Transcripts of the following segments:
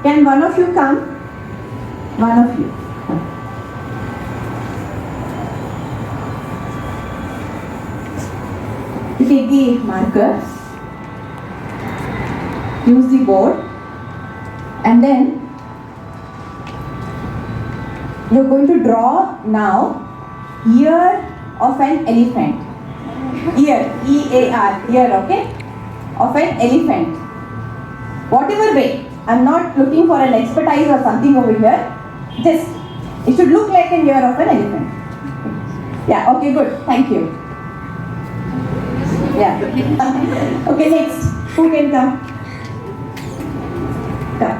Can one of you come? One of you. You take the marker, use the board, and then you're going to draw now ear of an elephant. Ear, E-A-R, ear, okay? Of an elephant. Whatever way. I'm not looking for an expertise or something over here. Just, it should look like an ear of an elephant. Yeah, okay, good. Thank you. Yeah. Okay, next. Who can come? Come.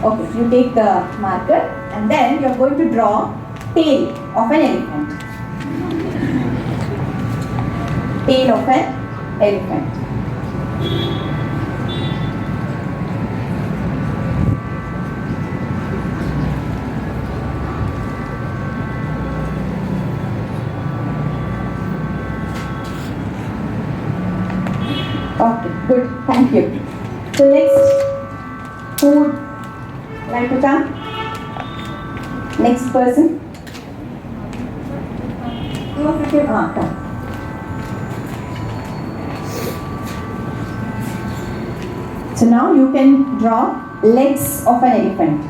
Okay, you take the marker and then you're going to draw tail of an elephant. Tail of an elephant. Okay, good. Thank you. So next, who would like to come? Next person. Come. So now you can draw legs of an elephant.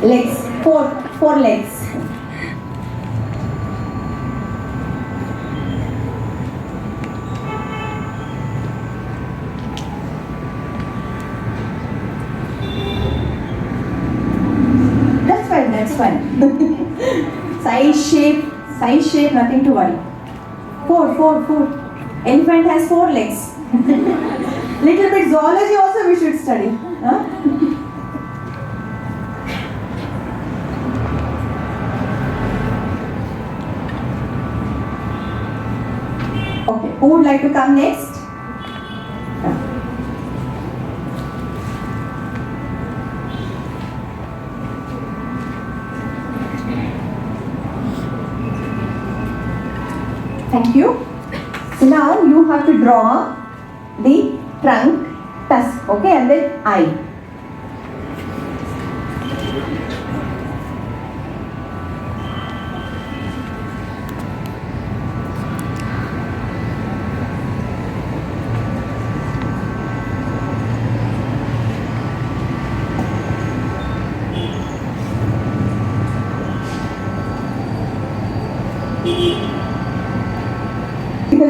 Legs, four legs. That's fine. Size shape, nothing to worry. Four. Elephant has 4 legs. Little bit zoology also we should study. Huh? Okay, who would like to come next? Thank you. So now you have to draw the trunk, tusk, okay, and then eye.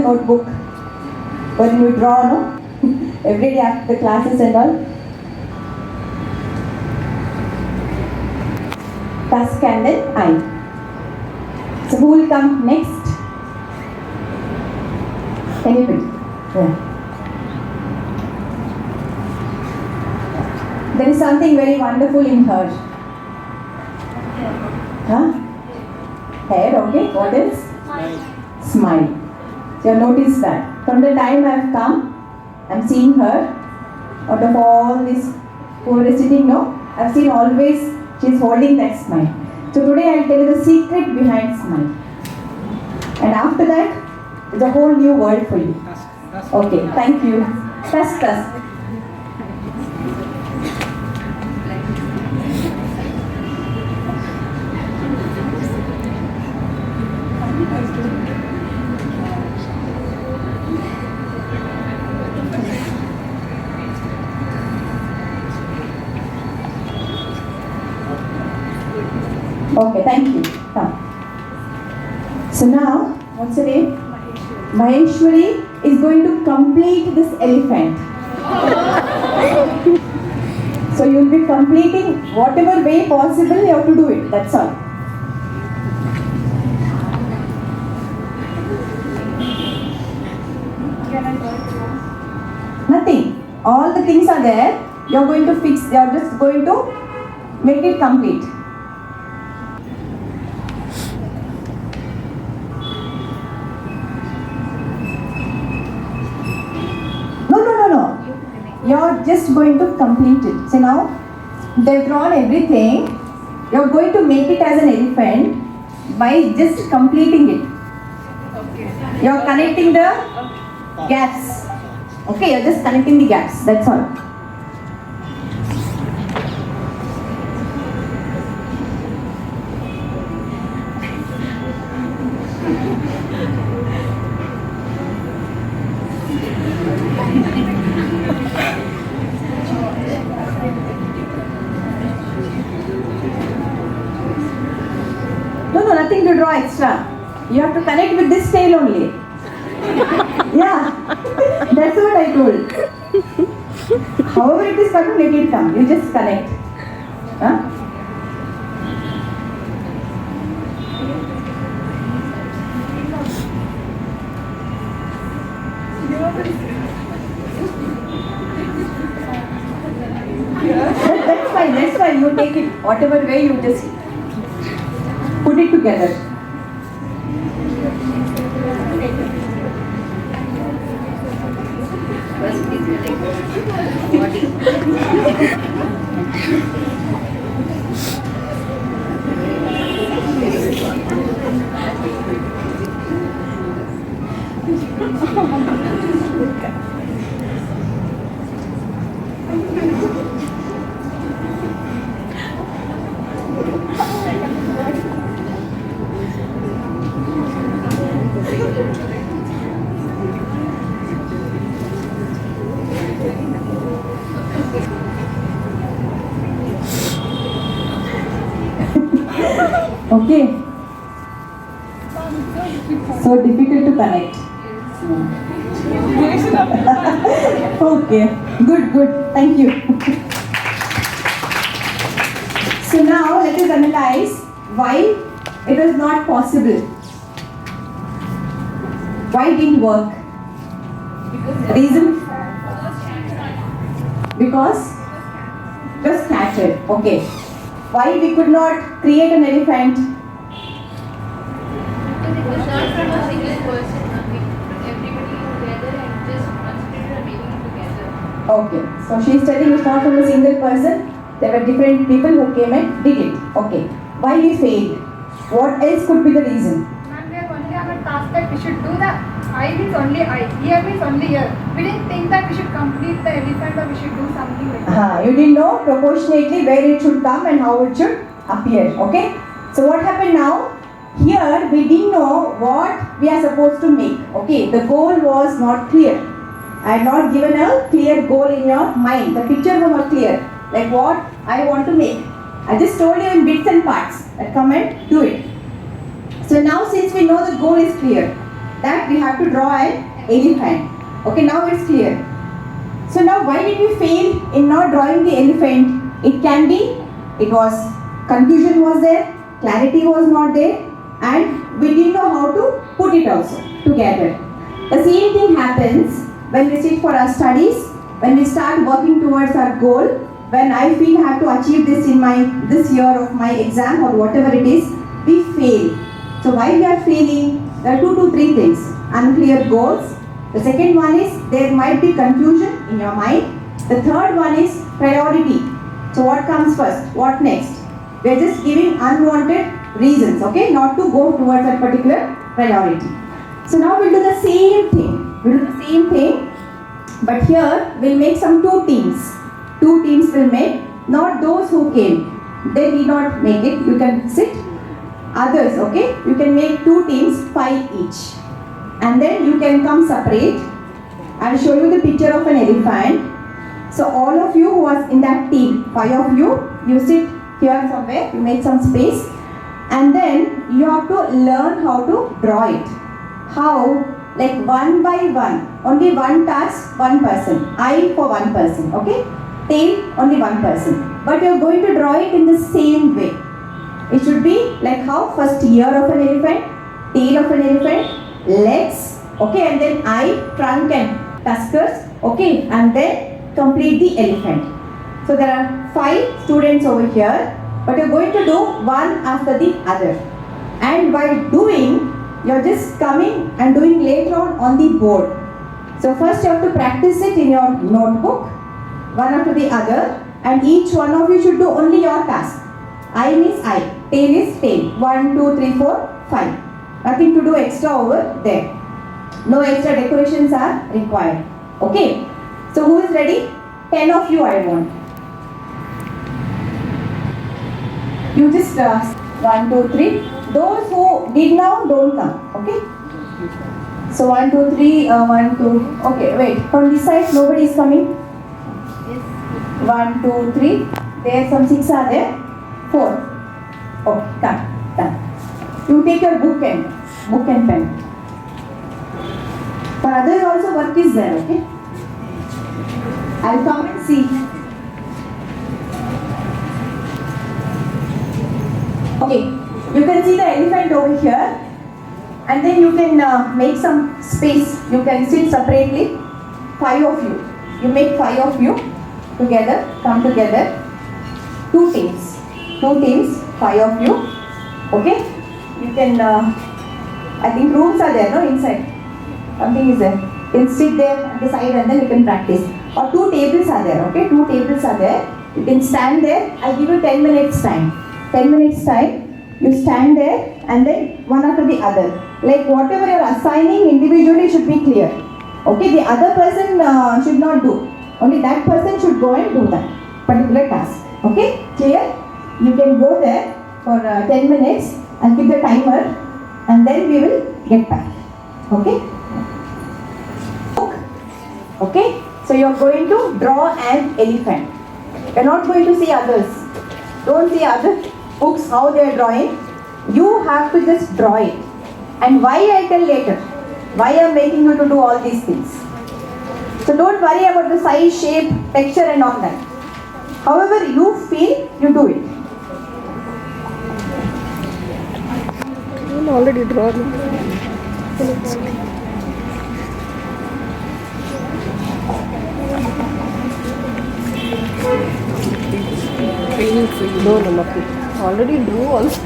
Notebook when you draw, no? Every day after the classes and all. Tusk and then eye. So who will come next? Anybody? Yeah. There is something very wonderful in her. Huh? Hair, okay. What else? Smile. So you have noticed that. From the time I have come, I am seeing her. Out of all this who are sitting now, I have seen always she is holding that smile. So today I will tell you the secret behind smile. And after that, it's a whole new world for you. Okay, thank you. Tusk. Okay, thank you. Come. So now, what's the name? Maheshwari is going to complete this elephant. So you will be completing whatever way possible, you have to do it. That's all. Nothing. All the things are there. You are going to fix. You are just going to make it complete. You're just going to complete it. So now they've drawn everything. You're going to make it as an elephant by just completing it. Okay. You're connecting the gaps. Okay, you're just connecting the gaps, that's all. No, nothing to draw extra. You have to connect with this tail only. Yeah, that's what I told. However it is coming, let it come. You just connect. Huh? That's fine. You take it whatever way, you just put it together. Okay. So difficult to connect. Okay. Good. Thank you. So now let us analyze why it was not possible. Why it didn't work? Reason? Because it was scattered. Okay. Why we could not create an elephant? Because it was not from a single person, everybody together and just concentrated on making it together. Okay, so she is telling it's not from a single person. There were different people who came and did it. Okay, why we failed? What else could be the reason? Ma'am, we have only have a task that we should do the eye means only eye, ear means only ear. We didn't think that we should complete the elephant or we should do something like that. You didn't know proportionately where it should come and how it should appear. Okay, so what happened now? Here we didn't know what we are supposed to make. Okay, the goal was not clear. I had not given a clear goal in your mind. The picture was not clear. Like what I want to make. I just told you in bits and parts. Come and do it. So now since we know the goal is clear, that we have to draw an elephant. Okay, now it's clear. So now why did we fail in not drawing the elephant? It can be, it was, confusion was there, clarity was not there, and we didn't know how to put it also together. The same thing happens when we sit for our studies, when we start working towards our goal, when I feel I have to achieve this in this year of my exam or whatever it is, we fail. So why we are failing? There are 2 to 3 things. Unclear goals. The second one is there might be confusion in your mind. The third one is priority. So what comes first? What next? We are just giving unwanted reasons, okay, not to go towards a particular priority. So now we'll do the same thing. But here we'll make some 2 teams. 2 teams will make, not those who came. They did not make it. You can sit. Others, okay, you can make 2 teams, 5 each. And then you can come separate. I'll show you the picture of an elephant. So all of you who are in that team, 5 of you, you sit here somewhere, you make some space. And then you have to learn how to draw it. How? Like one by one. Only one task, one person. Eye for one person, okay? Tail, only one person. But you're going to draw it in the same way. It should be like how? First ear of an elephant, tail of an elephant, legs, okay, and then eye, trunk and tuskers, okay, and then complete the elephant. So there are 5 students over here, but you're going to do one after the other. And while doing, you're just coming and doing later on the board. So first you have to practice it in your notebook, one after the other, and each one of you should do only your task. Eye means eye, tail is tail. 1, 2, 3, 4, 5. Nothing to do extra over there. No extra decorations are required. Okay. So who is ready? 10 of you I want. You just 1, 2, 3. Those who did now don't come. Okay. So 1, 2, 3. 1, 2. Okay. Wait. From this side nobody is coming. Yes. 1, 2, 3. There some 6 are there. 4. Okay. Come. Done. You take your book and pen. For others also work is there. Okay. I'll come and see. Okay, you can see the elephant over here, and then you can make some space. You can sit separately. 5 of you. You make 5 of you together. Come together. 2 teams. 2 teams. 5 of you. Okay. You can. I think rooms are there, no, inside. Something is there. You can sit there at the side and then you can practice. Or 2 tables are there, okay? 2 tables are there. You can stand there. I'll give you 10 minutes time. 10 minutes time. You stand there and then one after the other. Like whatever you're assigning individually should be clear. Okay? The other person should not do. Only that person should go and do that particular task. Okay? Clear? You can go there for 10 minutes and keep the timer and then we will get back. Okay? Okay? So you are going to draw an elephant. You are not going to see others. Don't see other books how they are drawing. You have to just draw it. And why I tell later. Why I am making you to do all these things. So don't worry about the size, shape, texture and all that. However you feel, you do it. I'm already drawn. Training for you. No, nothing. Already drew also.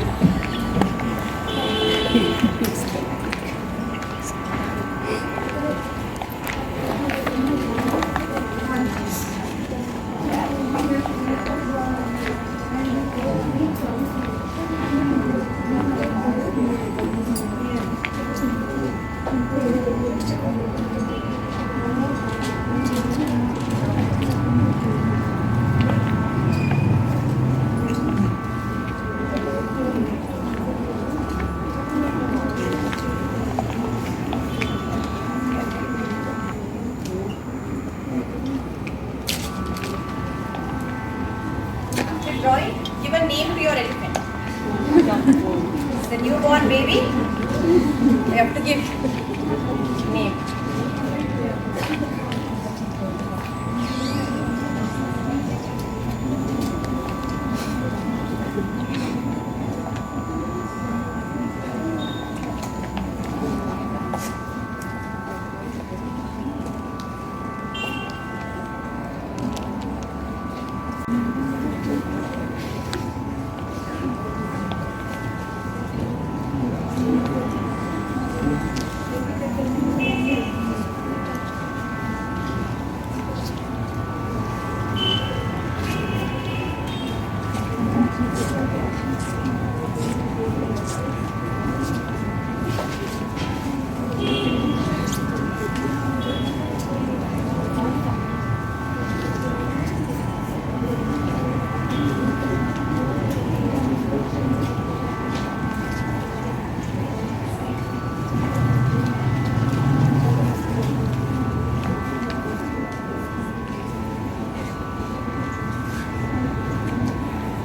Drawing, give a name to your elephant. The newborn baby, you have to give name.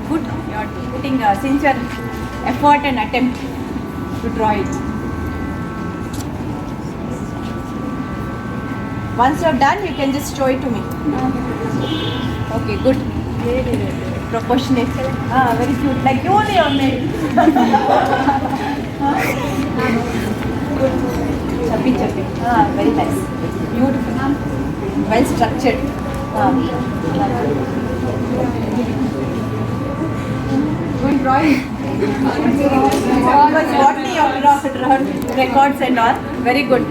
Good, you are putting sincere effort and attempt to draw it. Once you are done, you can just show it to me. Okay, good. Proportionate. Very cute. Like you only are made. Good. Chubby, chubby. Very nice. Beautiful. Well structured. Good drawing. Because botany of records and all. Very good.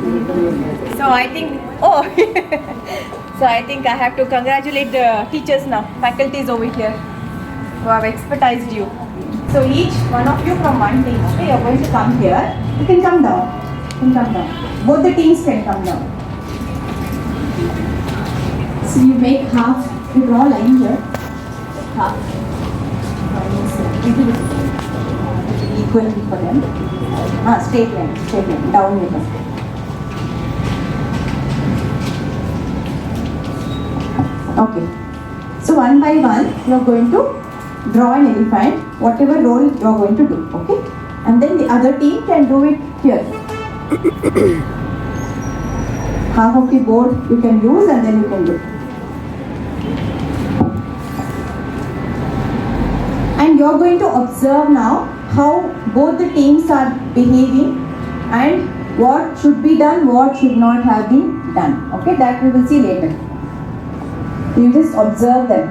So I think, so I think I have to congratulate the teachers now, faculties over here who have expertised you. So each one of you from one team, okay, you are going to come here. You can come down. You can come down. Both the teams can come down. So you make half, you draw line here, half, equal for them. Straight line, down with them. Okay. So one by one, you are going to draw an elephant, whatever role you are going to do. Okay. And then the other team can do it here. Half of the board you can use and then you can do. And you are going to observe now how both the teams are behaving and what should be done, what should not have been done. Okay, that we will see later. You just observe them.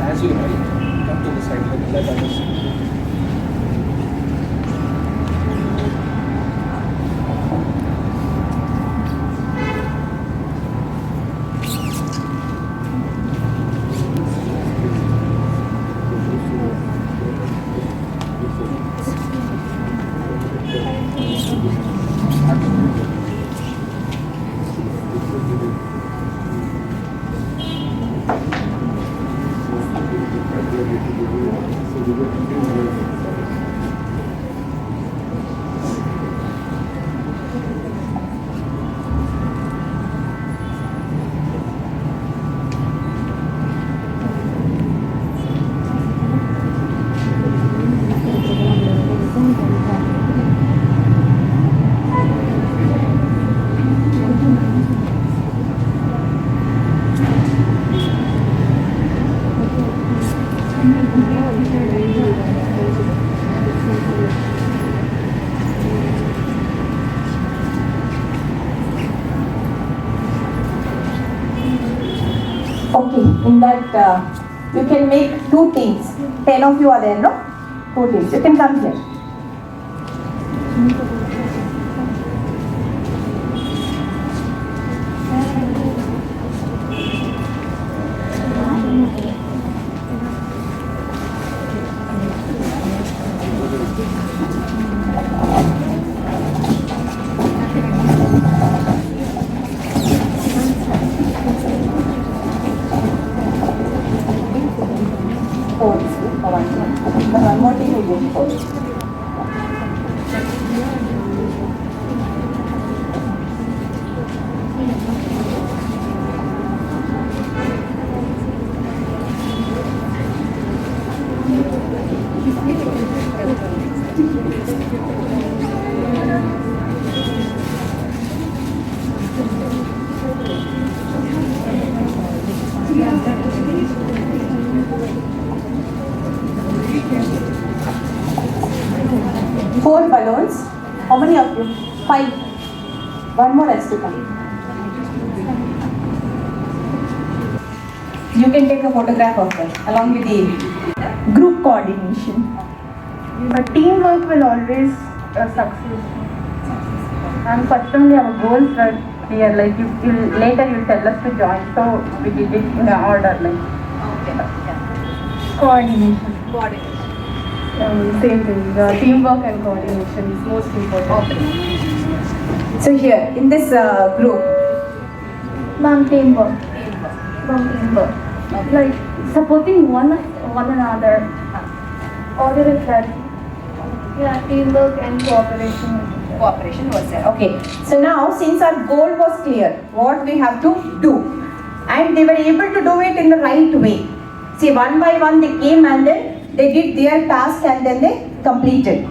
As you come to the side, let others see. Okay, in that you can make 2 teams. 10 of you are there, no? 2 teams. You can come here. One more team will go forward. Four balloons. How many of you? 5. One more has to come. You can take a photograph of them along with the group coordination. But teamwork will always succeed. And first only our goals were clear. Like later you tell us to join, so we did it in order. Coordination. Same thing. Teamwork and coordination is most important. So here in this group, Ma'am, teamwork. Teamwork. Like supporting one another. Order is that. Yeah, teamwork and cooperation was there. Okay. So now since our goal was clear, what we have to do, and they were able to do it in the right way. See, one by one they came and then they did their task and then they completed.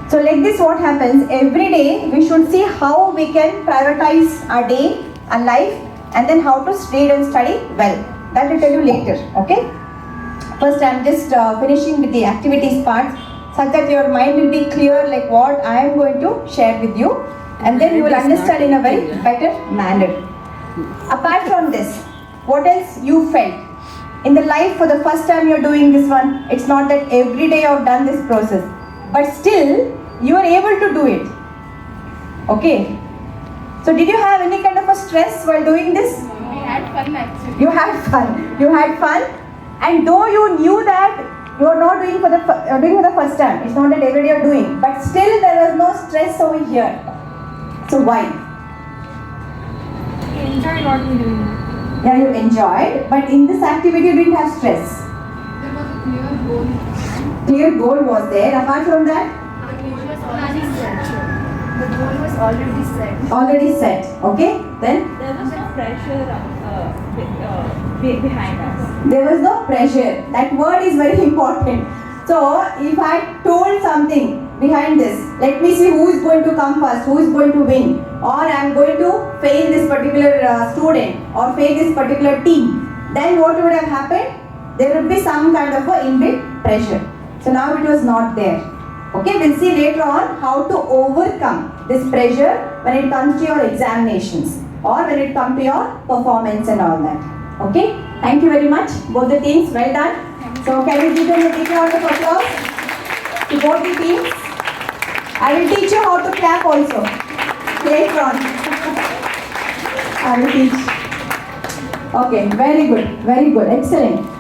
So like this, what happens every day, we should see how we can prioritize our day and life, and then how to read and study well. That will tell you later. Okay. First, I am just finishing with the activities part, such that your mind will be clear, like what I am going to share with you, and then you will understand in a very better manner. Apart from this, what else you felt? In the life, for the first time you are doing this one, it's not that every day you have done this process, but still you are able to do it. Okay. So did you have any kind of a stress while doing this? We had fun actually. You had fun. And though you knew that You are not doing for the first time. It's not that every day you are doing, but still there was no stress over here. So why? Enjoy what we doing. Yeah, you enjoyed, but in this activity you didn't have stress. There was a clear goal. Clear goal was there. Apart from that, The goal was already set. The goal was already set. already set. Okay. Then There was no pressure behind us. there was no pressure. That word is very important. So if I told something behind this, let me see who is going to come first, who is going to win, or I am going to fail this particular student or fail this particular team, then what would have happened? There would be some kind of a inbuilt pressure. So now it was not there. Okay, we'll see later on how to overcome this pressure when it comes to your examinations or when it comes to your performance and all that. Okay, thank you very much, both the teams, well done. So can we give them a big round of applause to both the teams? I will teach you how to clap also later on. I will teach. Okay, very good, excellent.